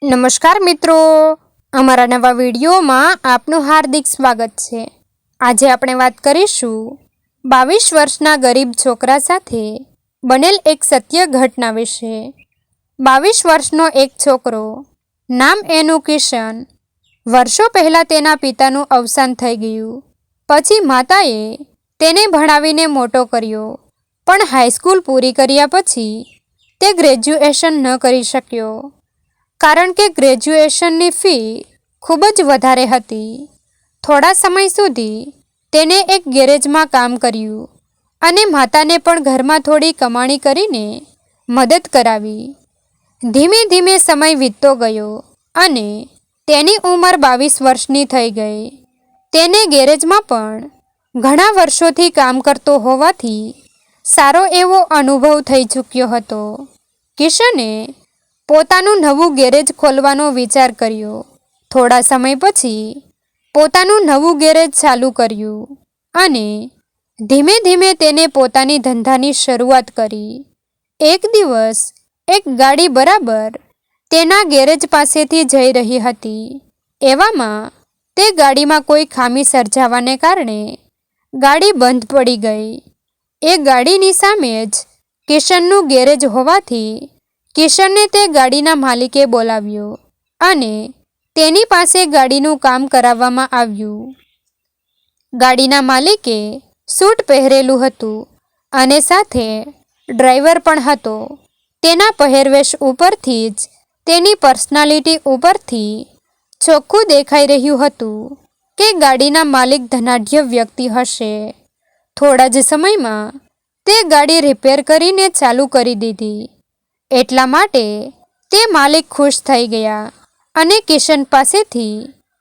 નમસ્કાર મિત્રો, અમારા નવા વિડીયોમાં આપનું હાર્દિક સ્વાગત છે। આજે આપણે વાત કરીશું 22 વર્ષના ગરીબ છોકરા સાથે બનેલ એક સત્ય ઘટના વિશે। 22 વર્ષનો એક છોકરો, નામ એનું કિશન, વર્ષો પહેલાં તેના પિતાનું અવસાન થઈ ગયું। પછી માતાએ તેને ભણાવીને મોટો કર્યો, પણ હાઈસ્કૂલ પૂરી કર્યા પછી તે ગ્રેજ્યુએશન ન કરી શક્યો, કારણ કે ગ્રેજ્યુએશનની ફી ખૂબ જ વધારે હતી। થોડા સમય સુધી તેને એક ગેરેજમાં કામ કર્યું અને માતાને પણ ઘરમાં થોડી કમાણી કરીને મદદ કરાવી। ધીમે ધીમે સમય વીતતો ગયો અને તેની ઉંમર 22 વર્ષની થઈ ગઈ। તેને ગેરેજમાં પણ ઘણા વર્ષોથી કામ કરતો હોવાથી સારો એવો અનુભવ થઈ ચૂક્યો હતો। કિશને પોતાનું નવું ગેરેજ ખોલવાનો વિચાર કર્યો। થોડા સમય પછી પોતાનું નવું ગેરેજ ચાલુ કર્યું અને ધીમે ધીમે તેને પોતાની ધંધાની શરૂઆત કરી। એક દિવસ એક ગાડી બરાબર તેના ગેરેજ પાસેથી જઈ રહી હતી। એવામાં તે ગાડીમાં કોઈ ખામી સર્જાવાને કારણે ગાડી બંધ પડી ગઈ। એ ગાડીની સામે જ કિશનનું ગેરેજ હોવાથી કિશનને તે ગાડીના માલિકે બોલાવ્યો અને તેની પાસે ગાડીનું કામ કરાવવામાં આવ્યું। ગાડીના માલિકે સૂટ પહેરેલું હતું અને સાથે ડ્રાઈવર પણ હતો। તેના પહેરવેશ ઉપરથી જ તેની પર્સનાલિટી ઉપરથી ચોખ્ખું દેખાઈ રહ્યું હતું કે ગાડીના માલિક ધનાઢ્ય વ્યક્તિ હશે। થોડા જ સમયમાં તે ગાડી રિપેર કરીને ચાલુ કરી દીધી। એટલા માટે તે માલિક ખુશ થઈ ગયા અને કિશન પાસેથી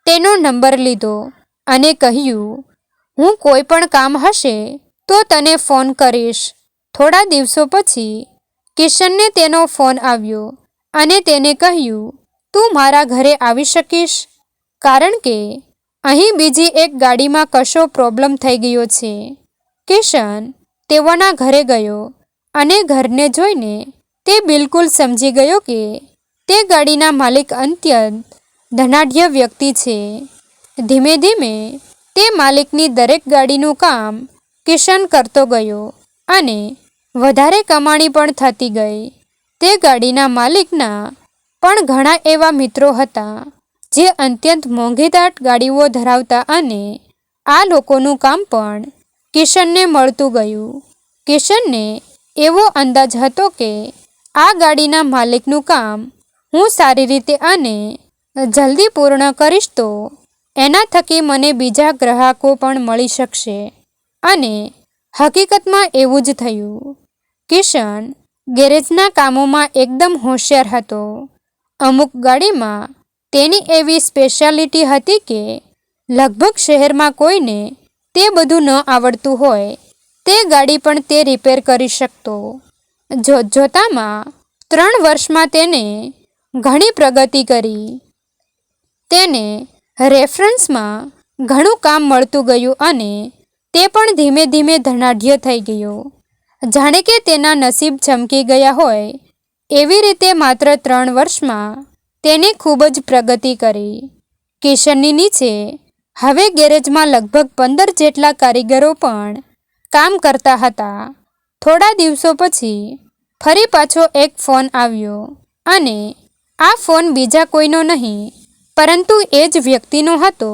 તેનો નંબર લીધો અને કહ્યું, હું કોઈ પણ કામ હશે તો તને ફોન કરીશ। થોડા દિવસો પછી કિશનને તેનો ફોન આવ્યો અને તેને કહ્યું, તું મારા ઘરે આવી શકીશ, કારણ કે અહીં બીજી એક ગાડીમાં કશો પ્રોબ્લેમ થઈ ગયો છે। કિશન તેઓના ઘરે ગયો અને ઘરને જોઈને તે બિલકુલ સમજી ગયો કે તે ગાડીના માલિક અત્યંત ધનાઢ્ય વ્યક્તિ છે। ધીમે ધીમે તે માલિકની દરેક ગાડીનું કામ કિશન કરતો ગયો અને વધારે કમાણી પણ થતી ગઈ। તે ગાડીના માલિકના પણ ઘણા એવા મિત્રો હતા જે અત્યંત મોંઘીદાટ ગાડીઓ ધરાવતા અને આ લોકોનું કામ પણ કિશનને મળતું ગયું। કિશનને એવો અંદાજ હતો કે આ ગાડીના માલિકનું કામ હું સારી રીતે અને જલ્દી પૂર્ણ કરીશ તો એના થકી મને બીજા ગ્રાહકો પણ મળી શકશે અને હકીકતમાં એવું જ થયું। કિશન ગેરેજના કામોમાં એકદમ હોશિયાર હતો। અમુક ગાડીમાં તેની એવી સ્પેશિયાલિટી હતી કે લગભગ શહેરમાં કોઈને તે બધું ન આવડતું હોય તે ગાડી પણ તે રિપેર કરી શકતો। જોતજોતામાં 3 વર્ષમાં તેને ઘણી પ્રગતિ કરી। તેને રેફરન્સમાં ઘણું કામ મળતું ગયું અને તે પણ ધીમે ધીમે ધનાઢ્ય થઈ ગયો। જાણે કે તેના નસીબ ચમકી ગયા હોય એવી રીતે માત્ર 3 વર્ષમાં તેને ખૂબ જ પ્રગતિ કરી। કિશનની નીચે હવે ગેરેજમાં લગભગ 15 જેટલા કારીગરો પણ કામ કરતા હતા। થોડા દિવસો પછી ફરી પાછો એક ફોન આવ્યો અને આ ફોન બીજા કોઈનો નહીં પરંતુ એ જ વ્યક્તિનો હતો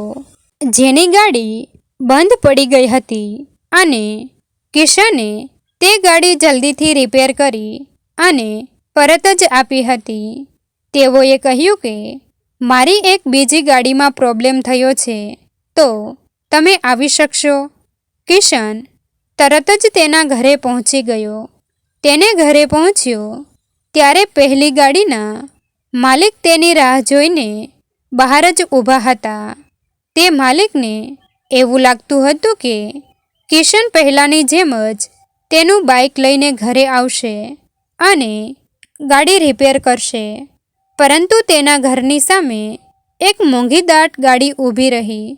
જેની ગાડી બંધ પડી ગઈ હતી અને કિશને તે ગાડી જલ્દીથી રિપેર કરી અને પરત જ આપી હતી। તેઓએ કહ્યું કે મારી એક બીજી ગાડીમાં પ્રોબ્લેમ થયો છે તો તમે આવી શકશો? કિશન તરત જ તેના ઘરે પહોંચી ગયો। તેને ઘરે પહોંચ્યો ત્યારે પહેલી ગાડીના માલિક તેની રાહ જોઈને બહાર જ ઊભા હતા। તે માલિકને એવું લાગતું હતું કે કિશન પહેલાંની જેમ જ તેનું બાઇક લઈને ઘરે આવશે અને ગાડી રિપેર કરશે, પરંતુ તેના ઘરની સામે એક મોંઘીદાટ ગાડી ઊભી રહી।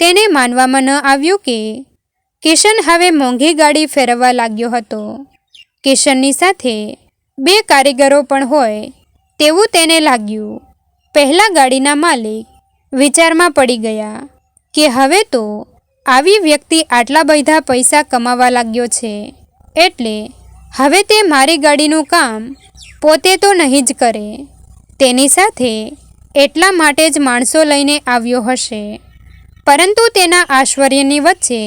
તેને માનવામાં ન આવ્યું કે કિશન હવે મોંઘી ગાડી ફેરવવા લાગ્યો હતો। કિશનની સાથે 2 કારીગરો પણ હોય તેવું તેને લાગ્યું, પહેલા ગાડીના માલિક વિચારમાં પડી ગયા કે હવે તો આવી વ્યક્તિ આટલા બધા પૈસા કમાવા લાગ્યો છે, એટલે હવે તે મારી ગાડીનું કામ પોતે તો નહીં જ કરે, તેની સાથે એટલા માટે જ માણસો લઈને આવ્યો હશે. પરંતુ તેના આશ્ચર્યની વચ્ચે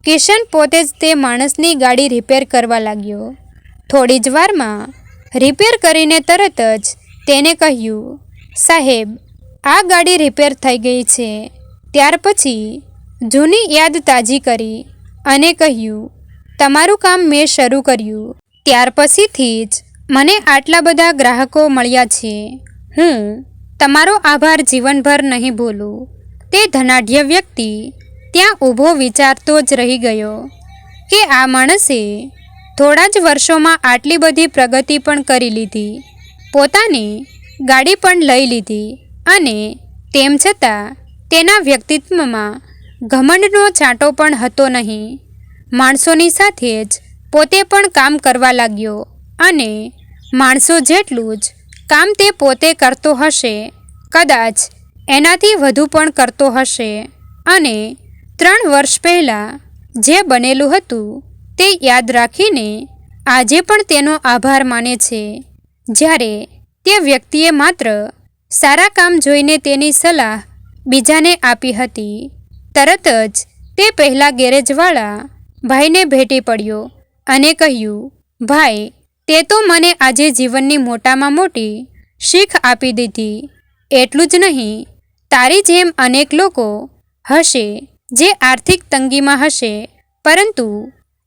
કિશન પોતે જ તે માણસની ગાડી રિપેર કરવા લાગ્યો. થોડી જ વારમાં રિપેર કરીને તરત જ તેને કહ્યું, સાહેબ, આ ગાડી રિપેર થઈ ગઈ છે. ત્યાર પછી જૂની યાદ તાજી કરી અને કહ્યું, તમારું કામ મેં શરૂ કર્યું ત્યાર પછીથી જ મને આટલા બધા ગ્રાહકો મળ્યા છે. હું તમારો આભાર જીવનભર નહીં ભૂલું. તે ધનાઢ્ય વ્યક્તિ ત્યાં ઊભો વિચારતો જ રહી ગયો કે આ માણસે થોડા જ વર્ષોમાં આટલી બધી પ્રગતિ પણ કરી લીધી, પોતાની ગાડી પણ લઈ લીધી, અને તેમ છતાં તેના વ્યક્તિત્વમાં ઘમંડનો છાંટો પણ હતો નહીં. માણસોની સાથે જ પોતે પણ કામ કરવા લાગ્યો, અને માણસો જેટલું જ કામ તે પોતે કરતો હશે, કદાચ એનાથી વધુ પણ કરતો હશે. અને 3 વર્ષ પહેલાં જે બનેલું હતું તે યાદ રાખીને આજે પણ તેનો આભાર માને છે. જ્યારે તે વ્યક્તિએ માત્ર સારા કામ જોઈને તેની સલાહ બીજાને આપી હતી, તરત જ તે પહેલાં ગેરેજવાળા ભાઈને ભેટી પડ્યો અને કહ્યું, ભાઈ, તે તો મને આજે જીવનની મોટામાં મોટી શીખ આપી દીધી. એટલું જ નહીં, તારી જેમ અનેક લોકો હશે જે આર્થિક તંગીમાં હશે, પરંતુ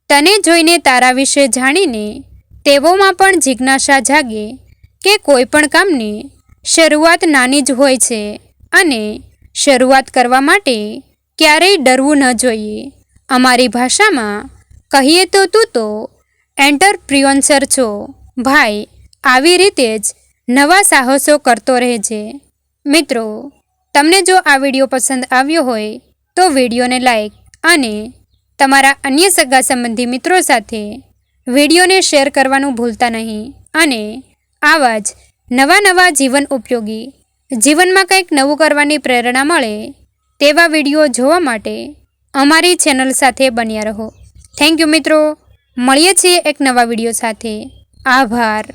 તને જોઈને, તારા વિશે જાણીને તેઓમાં પણ જિજ્ઞાસા જાગે કે કોઈ પણ કામની શરૂઆત નાની જ હોય છે, અને શરૂઆત કરવા માટે ક્યારેય ડરવું ન જોઈએ. અમારી ભાષામાં કહીએ તો તું તો એન્ટરપ્રિન્યોર છો ભાઈ. આવી રીતે જ નવા સાહસો કરતો રહેજે. મિત્રો, તમને જો આ વિડીયો પસંદ આવ્યો હોય તો વિડીયોને લાઈક અને તમારા અન્ય સગા સંબંધી મિત્રો સાથે વિડીયોને શેર કરવાનું ભૂલતા નહીં. અને આવા જ નવા જીવન ઉપયોગી, જીવનમાં કંઈક નવું કરવાની પ્રેરણા મળે તેવા વિડીયો જોવા માટે અમારી ચેનલ સાથે બન્યા રહો. થેન્ક યુ મિત્રો. મળીએ છીએ એક નવા વિડીયો સાથે. આભાર.